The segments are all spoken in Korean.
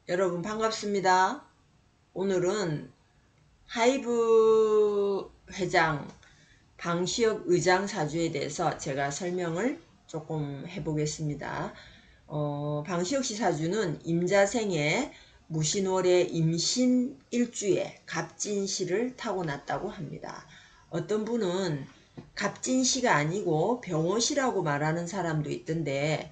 여러분 반갑습니다. 오늘은 하이브 회장 방시혁 의장 사주에 대해서 제가 설명을 조금 해보겠습니다. 방시혁 씨 사주는 임자생에 무신월에 임신일주에 갑진시를 타고났다고 합니다. 어떤 분은 갑진시가 아니고 병호시라고 말하는 사람도 있던데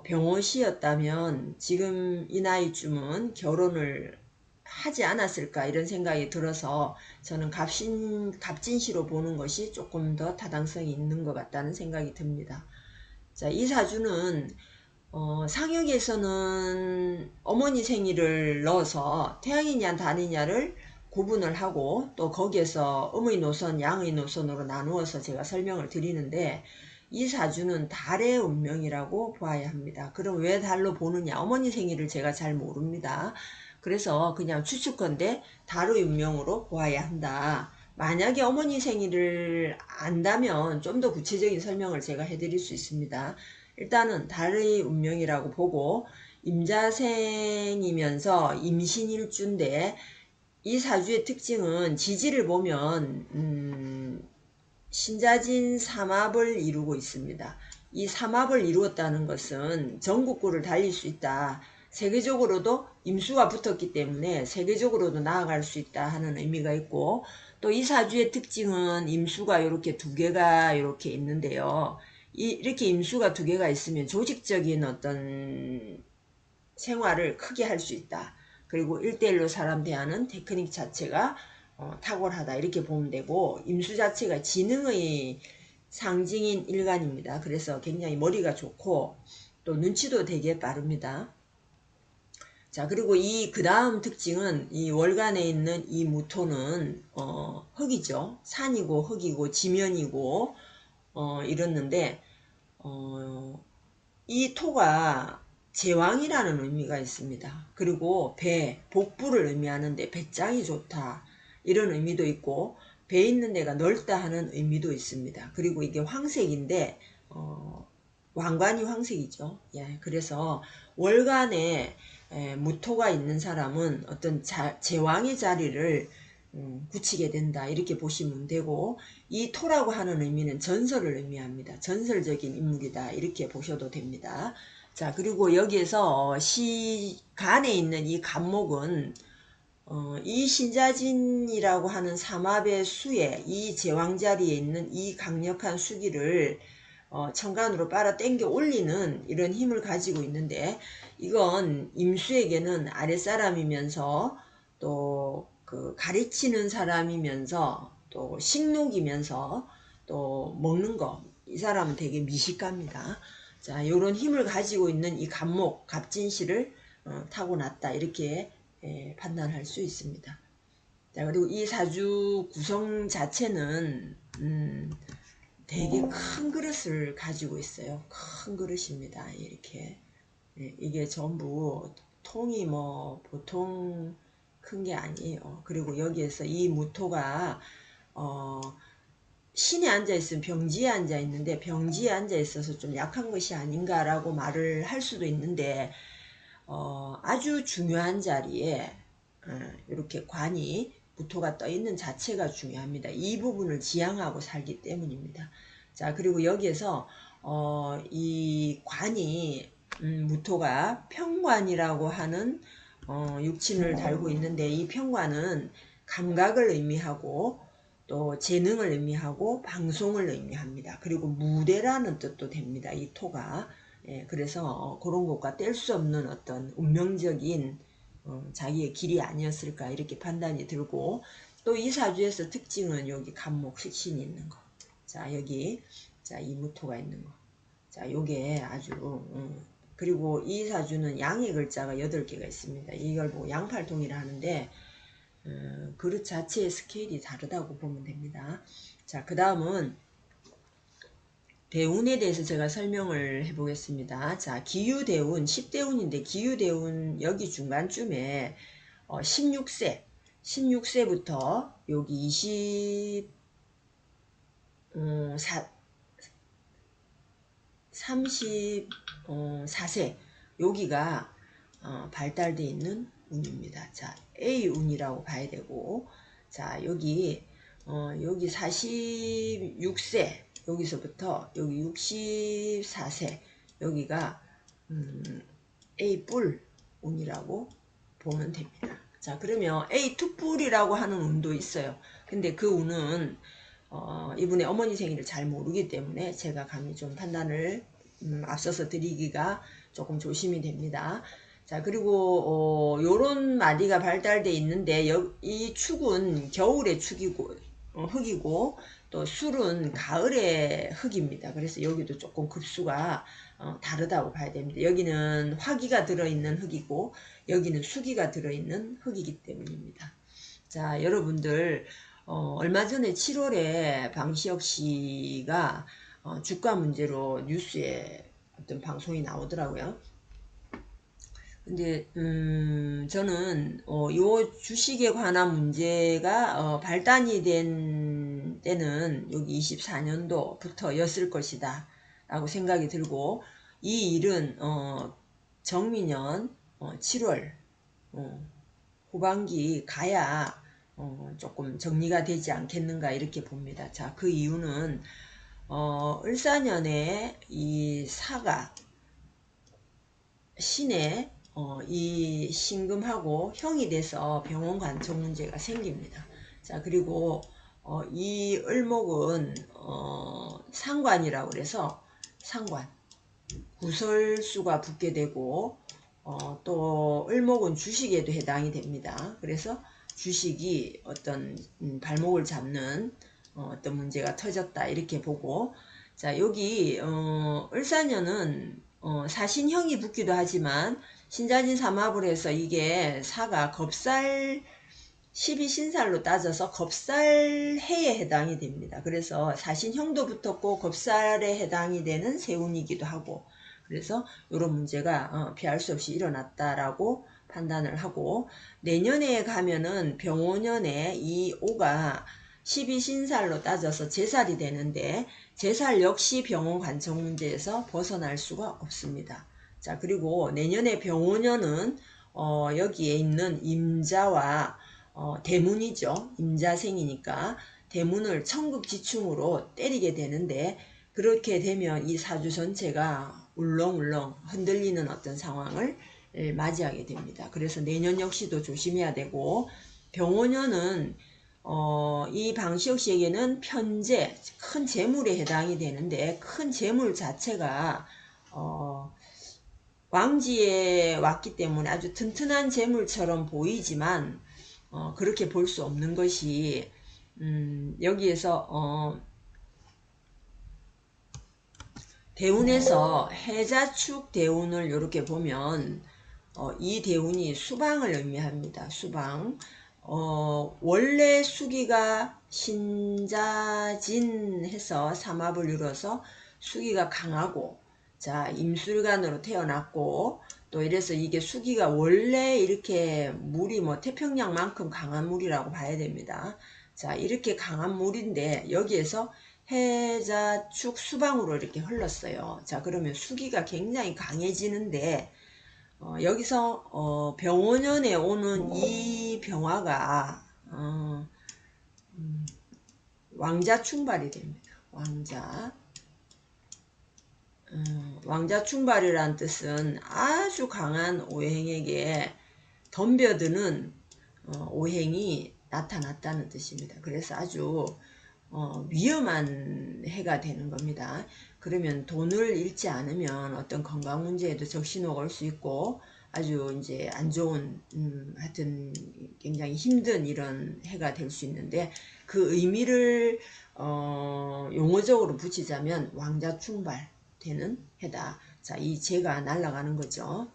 병호시였다면 지금 이 나이쯤은 결혼을 하지 않았을까 이런 생각이 들어서 저는 갑진시로 보는 것이 조금 더 타당성이 있는 것 같다는 생각이 듭니다. 자, 이 사주는 상역에서는 어머니 생일을 넣어서 태양이냐 달이냐를 구분을 하고 또 거기에서 음의 노선, 양의 노선으로 나누어서 제가 설명을 드리는데 이 사주는 달의 운명이라고 보아야 합니다. 그럼 왜 달로 보느냐? 어머니 생일을 제가 잘 모릅니다. 그래서 그냥 추측컨대 달의 운명으로 보아야 한다. 만약에 어머니 생일을 안다면 좀 더 구체적인 설명을 제가 해드릴 수 있습니다. 일단은 달의 운명이라고 보고 임자생이면서 임신일주인데 이 사주의 특징은 지지를 보면 신자진 삼합을 이루고 있습니다. 이 삼합을 이루었다는 것은 전국구를 달릴 수 있다. 세계적으로도 임수가 붙었기 때문에 세계적으로도 나아갈 수 있다 하는 의미가 있고 또 이 사주의 특징은 임수가 이렇게 두 개가 이렇게 있는데요. 이렇게 임수가 두 개가 있으면 조직적인 어떤 생활을 크게 할 수 있다. 그리고 1대1로 사람 대하는 테크닉 자체가 탁월하다 이렇게 보면 되고 임수 자체가 지능의 상징인 일간입니다. 그래서 굉장히 머리가 좋고 또 눈치도 되게 빠릅니다. 자, 그리고 그 다음 특징은 이 월간에 있는 이 무토는 흙이죠. 산이고 흙이고 지면이고 이랬는데 이 토가 제왕이라는 의미가 있습니다. 그리고 배, 복부를 의미하는데 배짱이 좋다 이런 의미도 있고 배 있는 데가 넓다 하는 의미도 있습니다. 그리고 이게 황색인데 왕관이 황색이죠. 예, 그래서 월간에 무토가 있는 사람은 어떤 제왕의 자리를 굳히게 된다 이렇게 보시면 되고 이 토라고 하는 의미는 전설을 의미합니다. 전설적인 인물이다 이렇게 보셔도 됩니다. 자, 그리고 여기에서 시간에 있는 이 간목은 이 신자진이라고 하는 삼합의 수에 이 제왕자리에 있는 이 강력한 수기를 천간으로 빨아 당겨 올리는 이런 힘을 가지고 있는데 이건 임수에게는 아랫사람이면서 또 그 가르치는 사람이면서 또 식록이면서 또 먹는 거 이 사람은 되게 미식갑니다. 자, 이런 힘을 가지고 있는 이 갑목 갑진시를 타고났다 이렇게 판단할 수 있습니다. 자, 그리고 이 사주 구성 자체는 되게 큰 그릇을 가지고 있어요. 큰 그릇입니다. 이렇게 이게 전부 통이 뭐 보통 큰 게 아니에요. 그리고 여기에서 이 무토가 신에 앉아 있으면 병지에 앉아 있는데 병지에 앉아 있어서 좀 약한 것이 아닌가라고 말을 할 수도 있는데 아주 중요한 자리에 이렇게 관이 무토가 떠 있는 자체가 중요합니다. 이 부분을 지향하고 살기 때문입니다. 자, 그리고 여기에서 이 관이 무토가 평관이라고 하는 육친을 달고 있는데 이 평관은 감각을 의미하고 또 재능을 의미하고 방송을 의미합니다. 그리고 무대라는 뜻도 됩니다. 이 토가. 예, 그래서 그런 것과 뗄 수 없는 어떤 운명적인 자기의 길이 아니었을까 이렇게 판단이 들고 또 이 사주에서 특징은 여기 간목 식신이 있는 거. 자, 여기 자, 이 무토가 있는 거. 자, 요게 아주 그리고 이 사주는 양의 글자가 8개가 있습니다. 이걸 뭐 양팔통이라 하는데 그릇 자체의 스케일이 다르다고 보면 됩니다. 자, 그 다음은 대운에 대해서 제가 설명을 해보겠습니다. 자, 기유대운 10대운인데 기유대운 여기 중간쯤에 16세부터 여기 34세 여기가 발달되어 있는 운입니다. 자, A운이라고 봐야 되고, 자, 여기 46세, 여기서부터 여기 64세, 여기가 A뿔 운이라고 보면 됩니다. 자, 그러면 A2뿔이라고 하는 운도 있어요. 근데 그 운은 이분의 어머니 생일을 잘 모르기 때문에 제가 감히 좀 판단을 앞서서 드리기가 조금 조심이 됩니다. 자, 그리고 요런 마디가 발달돼 있는데 이 축은 겨울의 축이고 흙이고 또 술은 가을의 흙입니다. 그래서 여기도 조금 급수가 다르다고 봐야 됩니다. 여기는 화기가 들어있는 흙이고 여기는 수기가 들어있는 흙이기 때문입니다. 자, 여러분들 얼마 전에 7월에 방시혁 씨가 주가 문제로 뉴스에 어떤 방송이 나오더라고요. 근데 저는 요 주식에 관한 문제가 발단이 된 때는 여기 24년도부터였을 것이다 라고 생각이 들고, 이 일은 정미년 7월 후반기 가야 조금 정리가 되지 않겠는가 이렇게 봅니다. 자, 그 이유는 을사년에 이 사가 신에 이 신금하고 형이 돼서 병원 관청 문제가 생깁니다. 자, 그리고 이 을목은 상관이라고 그래서 상관 구설수가 붙게 되고 또 을목은 주식에도 해당이 됩니다. 그래서 주식이 어떤 발목을 잡는 어떤 문제가 터졌다 이렇게 보고, 자, 여기 을사년은 사신형이 붙기도 하지만 신자진 삼합을 해서 이게 사가 겁살 12신살로 따져서 겁살해에 해당이 됩니다. 그래서 사신형도 붙었고 겁살에 해당이 되는 세운이기도 하고, 그래서 이런 문제가 피할 수 없이 일어났다라고 판단을 하고, 내년에 가면은 병오년에 이 오가 12신살로 따져서 제살이 되는데 제살 역시 병원 관청 문제에서 벗어날 수가 없습니다. 자, 그리고 내년에 병오년은 여기에 있는 임자와 대문이죠. 임자생이니까 대문을 천극지충으로 때리게 되는데, 그렇게 되면 이 사주 전체가 울렁울렁 흔들리는 어떤 상황을 맞이하게 됩니다. 그래서 내년 역시도 조심해야 되고, 병오년은 이 방시혁 씨에게는 편재, 큰 재물에 해당이 되는데, 큰 재물 자체가 왕지에 왔기 때문에 아주 튼튼한 재물처럼 보이지만 그렇게 볼 수 없는 것이 여기에서 대운에서 해자축 대운을 이렇게 보면 이 대운이 수방을 의미합니다. 수방. 원래 수기가 신자진 해서 삼합을 이뤄서 수기가 강하고, 자, 임술간으로 태어났고, 또 이래서 이게 수기가 원래 이렇게 물이 뭐 태평양만큼 강한 물이라고 봐야 됩니다. 자, 이렇게 강한 물인데 여기에서 해자축 수방으로 이렇게 흘렀어요. 자, 그러면 수기가 굉장히 강해지는데 여기서 병오년에 오는 이 병화가 왕자 충발이 됩니다. 왕자 충발이란 뜻은 아주 강한 오행에게 덤벼드는 오행이 나타났다는 뜻입니다. 그래서 아주 위험한 해가 되는 겁니다. 그러면 돈을 잃지 않으면 어떤 건강 문제에도 적신호가 올 수 있고 아주 이제 안 좋은 하여튼 굉장히 힘든 이런 해가 될 수 있는데, 그 의미를 용어적으로 붙이자면 왕자 충발 되는 해다. 자, 이 재가 날아가는 거죠.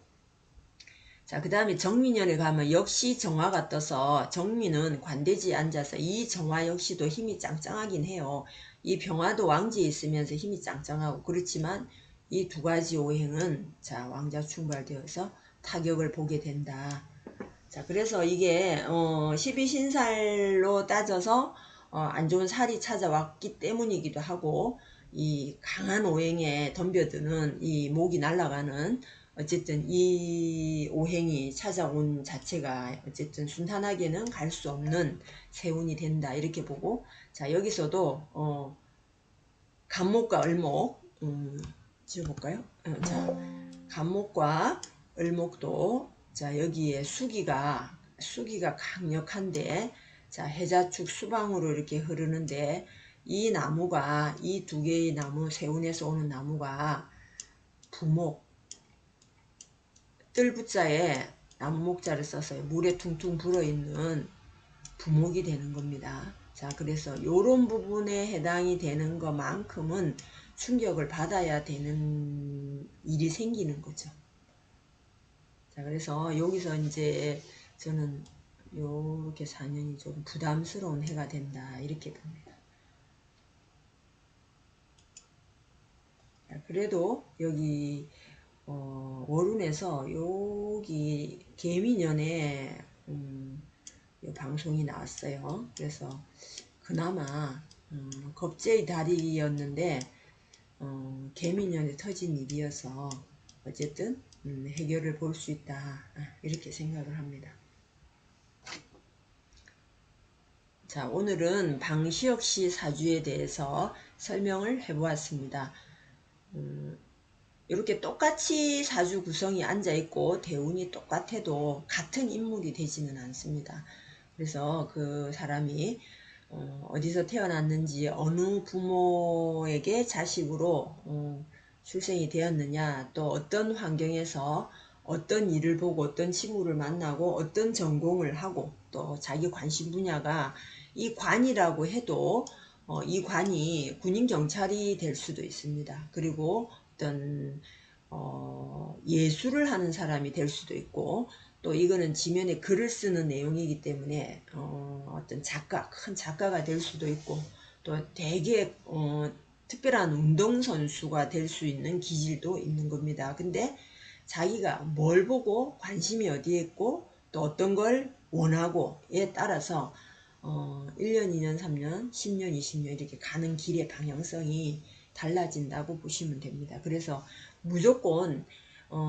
자, 그 다음에 정미년에 가면 역시 정화가 떠서 정미는 관대지에 앉아서 이 정화 역시도 힘이 짱짱하긴 해요. 이 병화도 왕지에 있으면서 힘이 짱짱하고, 그렇지만 이 두 가지 오행은 자, 왕자 충발되어서 타격을 보게 된다. 자, 그래서 이게 12신살로 따져서 안 좋은 살이 찾아왔기 때문이기도 하고, 이 강한 오행에 덤벼드는 이 목이 날아가는 어쨌든 이 오행이 찾아온 자체가 어쨌든 순탄하게는 갈 수 없는 세운이 된다 이렇게 보고, 자 여기서도 간목과 을목 지어볼까요? 자 간목과 을목도 자 여기에 수기가 강력한데, 자 해자축 수방으로 이렇게 흐르는데, 이 나무가 이 두 개의 나무, 세운에서 오는 나무가 부목, 뜰부자에 나무목자를 써서 물에 퉁퉁 불어있는 부목이 되는 겁니다. 자 그래서 요런 부분에 해당이 되는 것만큼은 충격을 받아야 되는 일이 생기는 거죠. 자 그래서 여기서 이제 저는 요렇게 4년이 좀 부담스러운 해가 된다 이렇게 봅니다. 자, 그래도 여기 월운에서 여기 개미년에 방송이 나왔어요. 그래서 그나마 겁제의 달이었는데 개미년에 터진 일이어서 어쨌든 해결을 볼 수 있다 이렇게 생각을 합니다. 자 오늘은 방시혁씨 사주에 대해서 설명을 해보았습니다. 이렇게 똑같이 사주 구성이 앉아있고 대운이 똑같아도 같은 인물이 되지는 않습니다. 그래서 그 사람이 어디서 태어났는지, 어느 부모에게 자식으로 출생이 되었느냐, 또 어떤 환경에서 어떤 일을 보고 어떤 친구를 만나고 어떤 전공을 하고, 또 자기 관심 분야가 이 관이라고 해도 이 관이 군인 경찰이 될 수도 있습니다. 그리고 어떤 예술을 하는 사람이 될 수도 있고, 또 이거는 지면에 글을 쓰는 내용이기 때문에 어떤 큰 작가가 될 수도 있고, 또 되게 특별한 운동선수가 될 수 있는 기질도 있는 겁니다. 근데 자기가 뭘 보고 관심이 어디에 있고 또 어떤 걸 원하고에 따라서 1년, 2년, 3년, 10년, 20년 이렇게 가는 길의 방향성이 달라진다고 보시면 됩니다. 그래서 무조건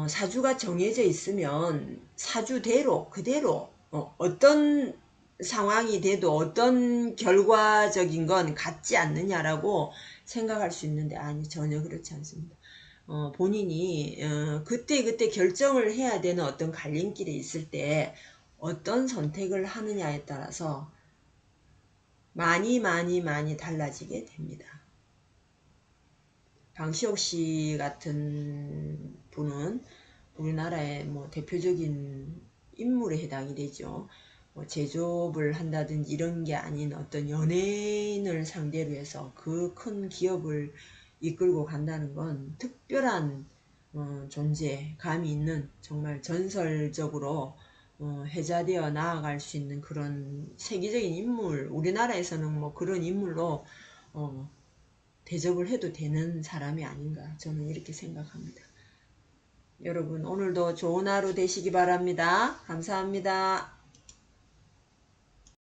사주가 정해져 있으면 사주대로 그대로 어떤 상황이 돼도 어떤 결과적인 건 같지 않느냐라고 생각할 수 있는데, 아니 전혀 그렇지 않습니다. 본인이 그때 결정을 해야 되는 어떤 갈림길에 있을 때 어떤 선택을 하느냐에 따라서 많이 달라지게 됩니다. 방시혁씨 같은 분은 우리나라의 뭐 대표적인 인물에 해당이 되죠. 뭐 제조업을 한다든지 이런 게 아닌 어떤 연예인을 상대로 해서 그 큰 기업을 이끌고 간다는 건 특별한 존재감이 있는, 정말 전설적으로 회자되어 나아갈 수 있는 그런 세계적인 인물, 우리나라에서는 뭐 그런 인물로 대접을 해도 되는 사람이 아닌가, 저는 이렇게 생각합니다. 여러분 오늘도 좋은 하루 되시기 바랍니다. 감사합니다.